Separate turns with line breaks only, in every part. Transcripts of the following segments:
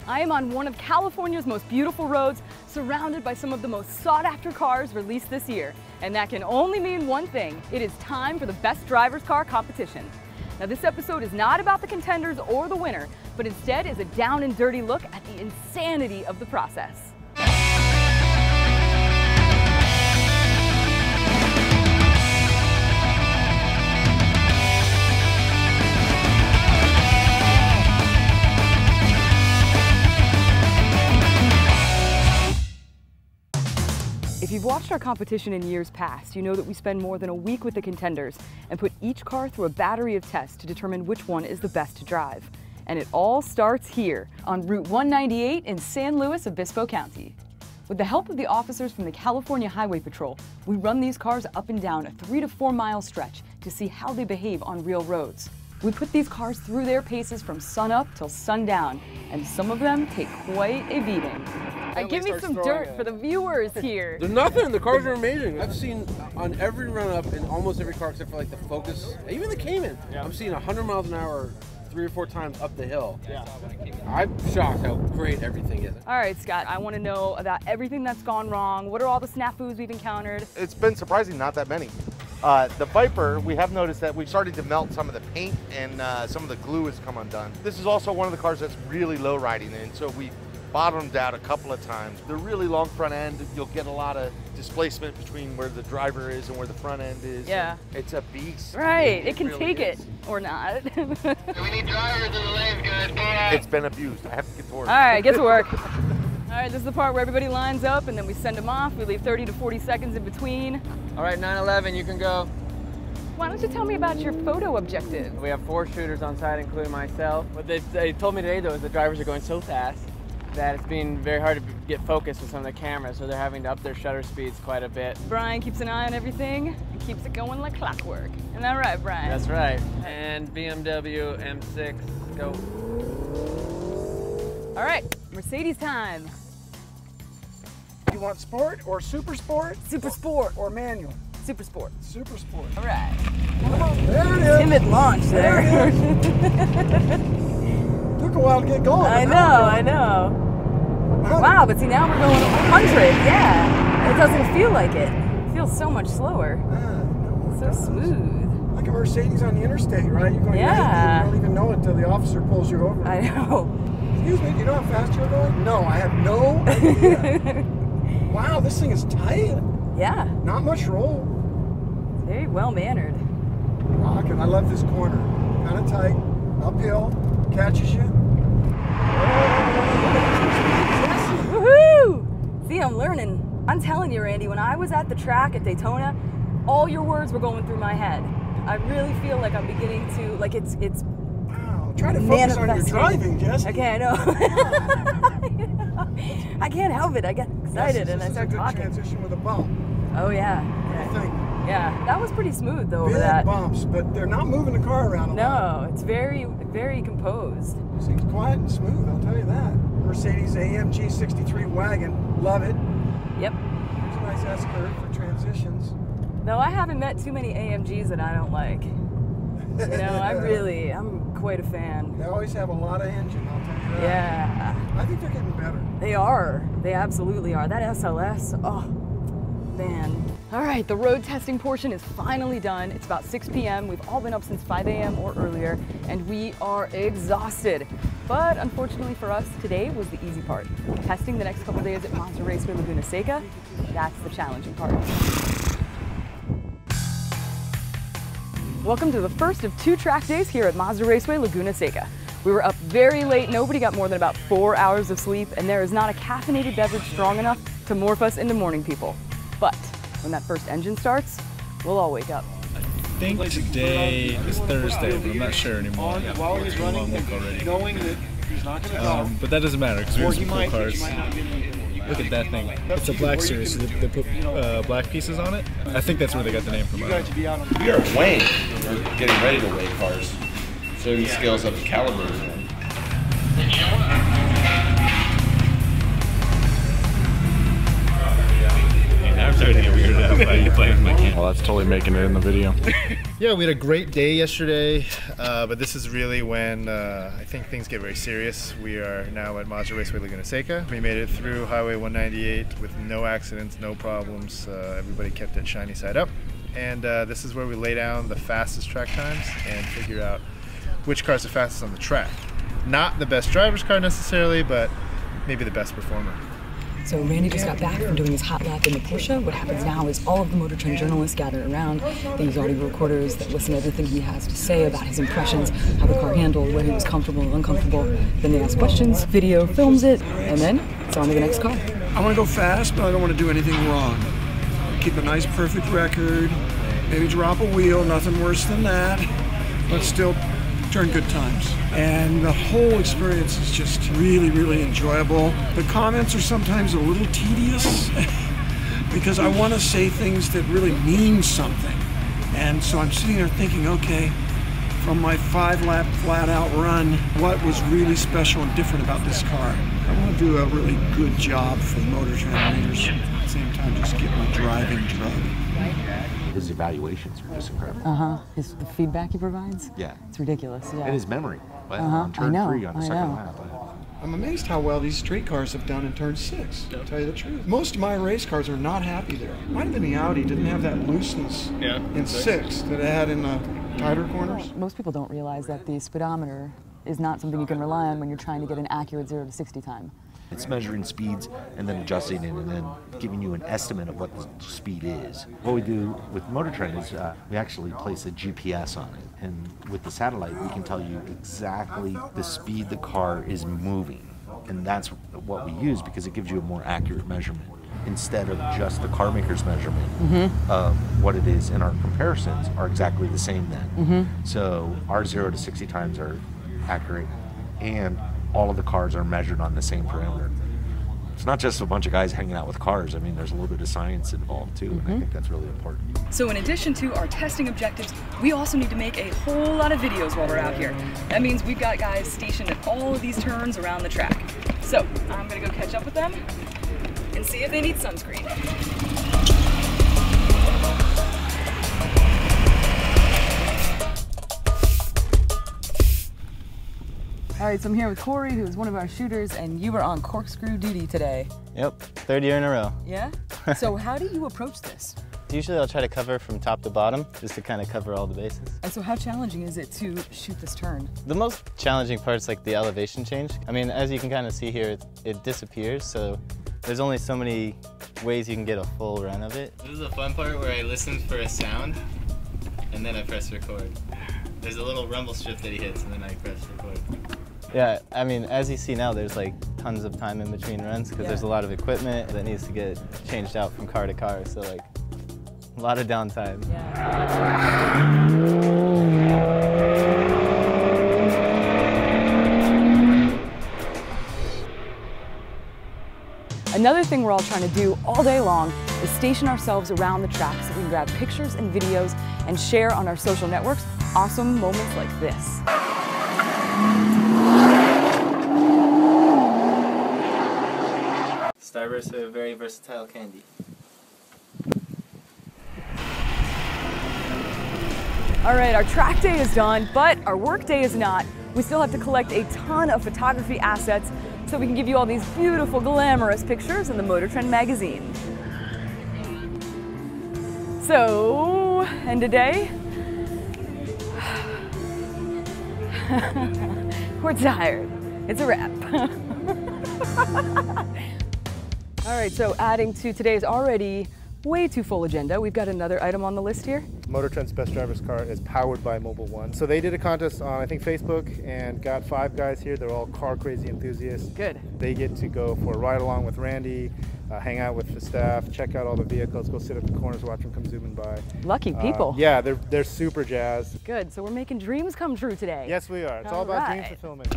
I am on one of California's most beautiful roads, surrounded by some of the most sought-after cars released this year. And that can only mean one thing. It is time for the best driver's car competition. Now, this episode is not about the contenders or the winner, but instead is a down and dirty look at the insanity of the process. If you've watched our competition in years past, you know that we spend more than a week with the contenders and put each car through a battery of tests to determine which one is the best to drive. And it all starts here, on Route 198 in San Luis Obispo County. With the help of the officers from the California Highway Patrol, we run these cars up and down a 3 to 4 mile stretch to see how they behave on real roads. We put these cars through their paces from sunup till sundown, and some of them take quite a beating. Give me some dirt for the viewers here.
There's nothing. The cars are amazing. I've seen on every run-up in almost every car except for like the Focus, even the Cayman. Yeah. I'm seeing 100 miles an hour 3 or 4 times up the hill. Yeah. I'm shocked how great everything is.
All right, Scott, I want to know about everything that's gone wrong. What are all the snafus we've encountered?
It's been surprising, not that many. The Viper, we have noticed that we've started to melt some of the paint and some of the glue has come undone. This is also one of the cars that's really low riding, and so we bottomed out a couple of times. The really long front end, you'll get a lot of displacement between where the driver is and where the front end is.
Yeah.
It's a beast.
Right, it can really take it, or not.
We need drivers in the lanes, guys.
It's been abused. I have to get to work.
All right, get to work. All right, this is the part where everybody lines up and then we send them off. We leave 30 to 40 seconds in between.
All right, 911, you can go.
Why don't you tell me about your photo objective?
We have 4 shooters on site, including myself. What they told me today, though, is the drivers are going so fast that it's been very hard to get focused with some of the cameras, so they're having to up their shutter speeds quite a bit.
Brian keeps an eye on everything and keeps it going like clockwork. Isn't that right, Brian?
That's right. And BMW M6, go.
All right, Mercedes time.
You want sport or super sport?
Super sport.
Or manual?
Super sport.
Super sport.
All right.
Come on, there it is.
Timid launch there.
Took a while to get going.
I know. Wow, but see, now we're going 100. Yeah. It doesn't feel like it. It feels so much slower. So smooth.
Like a Mercedes on the interstate, right? You're going 90, you don't even know it until the officer pulls you over.
I know.
Excuse me, do you know how fast you're going? No, I have no idea. Wow, this thing is tight.
Yeah.
Not much roll.
Very well mannered.
Rockin'. I love this corner. Kind of tight. Uphill. Catches you.
Woohoo! See, I'm learning. I'm telling you, Randy, when I was at the track at Daytona, all your words were going through my head. I really feel like I'm beginning to, like it's
wow, try to focus on your driving, Jess.
Okay, I know. I can't help it. I get excited and I start talking.
Transition with a bump.
Oh yeah.
I think.
Yeah, that was pretty smooth though.
Big
over that.
Bumps, but they're not moving the car around a lot.
No, it's very, very composed.
Seems quiet and smooth, I'll tell you that. Mercedes AMG 63 wagon, love it.
Yep.
There's a nice S-curve for transitions.
Though I haven't met too many AMGs that I don't like. You know, I'm quite a fan.
They always have a lot of engine, I'll tell you that.
Yeah.
I think they're getting better.
They are. They absolutely are. That SLS, oh, man. All right, the road testing portion is finally done. It's about 6 p.m. We've all been up since 5 a.m. or earlier, and we are exhausted. But unfortunately for us, today was the easy part. Testing the next couple days at Mazda Raceway Laguna Seca, that's the challenging part. Welcome to the first of 2 track days here at Mazda Raceway Laguna Seca. We were up very late, nobody got more than about 4 hours of sleep, and there is not a caffeinated beverage strong enough to morph us into morning people. But when that first engine starts, we'll all wake up.
I think today is Thursday, but I'm not sure anymore. Yeah,
while he's running, knowing that he's not going to go.
But that doesn't matter because we have some cool cars. Look at that thing. It's a black series. So they put black pieces on it. I think that's where they got the name from.
We are weighing. We're getting ready to weigh cars. So he scales up the calibers.
I'm starting to get weirded out by you playing with my camera.
Well,
that's totally making it in the video. Yeah, we had a great day yesterday, but this is really when I think things get very serious. We are now at Mazda Raceway Laguna Seca. We made it through Highway 198 with no accidents, no problems. Everybody kept it shiny side up. And this is where we lay down the fastest track times and figure out which car's the fastest on the track. Not the best driver's car necessarily, but maybe the best performer.
So Randy just got back from doing his hot lap in the Porsche. What happens now is all of the Motor Trend journalists gather around. They use audio recorders that listen to everything he has to say about his impressions, how the car handled, whether he was comfortable or uncomfortable. Then they ask questions, video films it, and then it's on to the next car.
I want to go fast, but I don't want to do anything wrong. Keep a nice, perfect record. Maybe drop a wheel, nothing worse than that. But still turn good times. And the whole experience is just really, really enjoyable. The comments are sometimes a little tedious because I want to say things that really mean something. And so I'm sitting there thinking, okay, from my 5-lap flat-out run, what was really special and different about this car? I want to do a really good job for the Motor Trend readers. At the same time, just get my driving drug.
His evaluations are just incredible.
The feedback he provides?
Yeah.
It's ridiculous, yeah.
And his memory. On turn 3 on the second lap.
I'm amazed how well these street cars have done in turn 6, to tell you the truth. Most of my race cars are not happy there. Might have been the Audi, didn't have that looseness in 6 that it had in the tighter corners.
Most people don't realize that the speedometer is not something you can rely on when you're trying to get an accurate 0 to 60 time.
It's measuring speeds and then adjusting it and then giving you an estimate of what the speed is. What we do with Motor Trend is we actually place a GPS on it. And with the satellite, we can tell you exactly the speed the car is moving. And that's what we use because it gives you a more accurate measurement instead of just the car maker's measurement of what it is. And our comparisons are exactly the same then. So our 0 to 60 times are accurate and all of the cars are measured on the same parameter. It's not just a bunch of guys hanging out with cars. I mean, there's a little bit of science involved too, and I think that's really important.
So in addition to our testing objectives, we also need to make a whole lot of videos while we're out here. That means we've got guys stationed at all of these turns around the track. So I'm gonna go catch up with them and see if they need sunscreen. All right, so I'm here with Corey, who's one of our shooters, and you were on corkscrew duty today.
Yep, 3rd year in a row.
Yeah? So how do you approach this?
Usually I'll try to cover from top to bottom, just to kind of cover all the bases.
And so how challenging is it to shoot this turn?
The most challenging part is like the elevation change. I mean, as you can kind of see here, it disappears, so there's only so many ways you can get a full run of it. This is the fun part where I listen for a sound, and then I press record. There's a little rumble strip that he hits, and then I press record. Yeah, I mean, as you see now, there's like tons of time in between runs because there's a lot of equipment that needs to get changed out from car to car, so like a lot of downtime.
Another thing we're all trying to do all day long is station ourselves around the track so we can grab pictures and videos and share on our social networks awesome moments like this.
Starburst are a very versatile candy.
All right, our track day is done, but our work day is not. We still have to collect a ton of photography assets so we can give you all these beautiful, glamorous pictures in the Motor Trend magazine. So, and today, we're tired. It's a wrap. All right, so adding to today's already way too full agenda, we've got another item on the list here.
Motor Trend's Best Driver's Car is powered by Mobil 1. So they did a contest on, I think, Facebook and got 5 guys here. They're all car crazy enthusiasts.
Good.
They get to go for a ride along with Randy, hang out with the staff, check out all the vehicles, go sit at the corners, watch them come zooming by.
Lucky people.
Yeah, they're super jazzed.
Good, so we're making dreams come true today.
Yes, we are. It's all about dream fulfillment.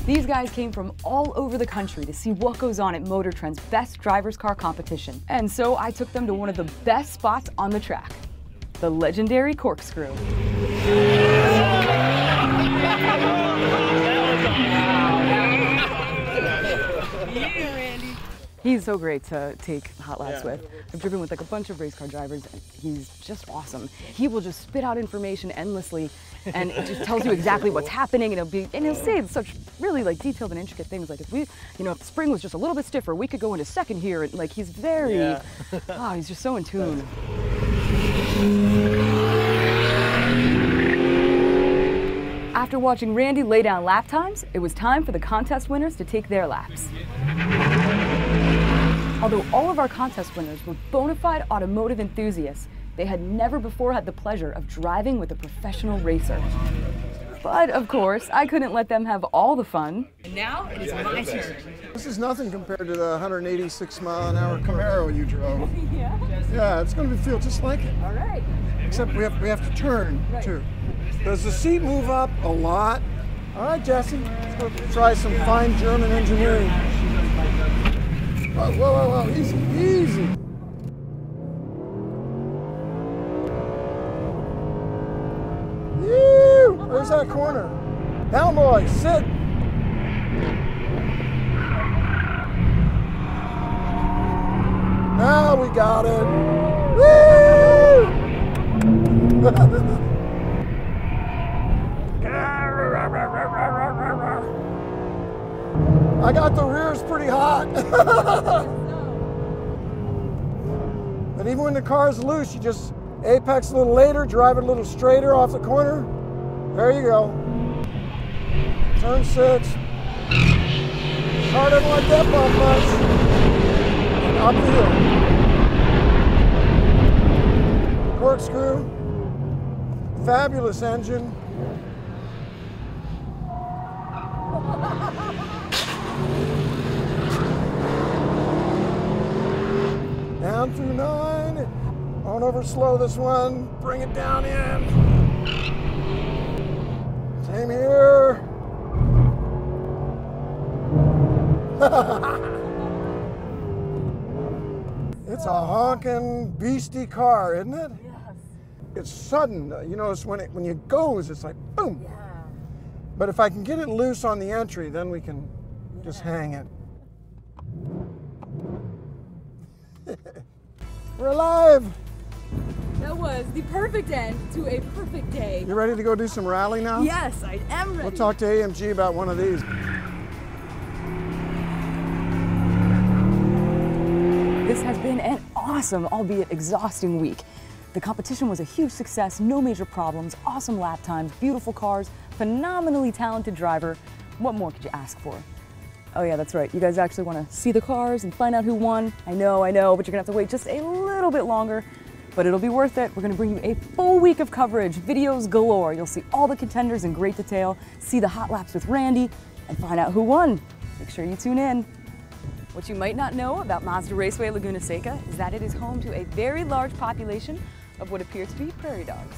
These guys came from all over the country to see what goes on at Motor Trend's Best Driver's Car competition. And so I took them to one of the best spots on the track, the legendary corkscrew. He's so great to take hot laps with. I've driven with like a bunch of race car drivers, and he's just awesome. He will just spit out information endlessly, and it just tells you exactly what's happening, and he'll say such really like detailed and intricate things. Like if we, you know, if the spring was just a little bit stiffer, we could go into second here, and like he's very, he's just so in tune. After watching Randy lay down lap times, it was time for the contest winners to take their laps. Although all of our contest winners were bona fide automotive enthusiasts, they had never before had the pleasure of driving with a professional racer. But of course, I couldn't let them have all the fun. And now it is my turn.
This is nothing compared to the 186-mile-an-hour Camaro you drove. Yeah, it's going to feel just like it.
All right.
Except we have to turn, too. Does the seat move up a lot? All right, Jesse, let's go try some fine German engineering. Whoa, whoa, whoa, whoa, easy, easy. Woo! Where's that corner? Down, boys, sit. Now we got it. Woo! I got the rears pretty hot. But even when the car's loose, you just apex a little later, drive it a little straighter off the corner. There you go. Turn 6. Car doesn't like that bump much. And up the hill. Corkscrew. Fabulous engine. Down through 9. Don't over slow this one. Bring it down in. Same here. It's a honking beastie car, isn't it? Yes. It's sudden. You notice when it goes, it's like boom. Yeah. But if I can get it loose on the entry, then we can just hang it. We're alive!
That was the perfect end to a perfect day.
You ready to go do some rally now?
Yes, I am ready.
We'll talk to AMG about one of these.
This has been an awesome, albeit exhausting week. The competition was a huge success, no major problems, awesome lap times, beautiful cars, phenomenally talented driver. What more could you ask for? Oh yeah, that's right. You guys actually want to see the cars and find out who won? I know, but you're gonna have to wait just a little bit longer, but it'll be worth it. We're gonna bring you a full week of coverage, videos galore. You'll see all the contenders in great detail, see the hot laps with Randy, and find out who won. Make sure you tune in. What you might not know about Mazda Raceway Laguna Seca is that it is home to a very large population of what appear to be prairie dogs.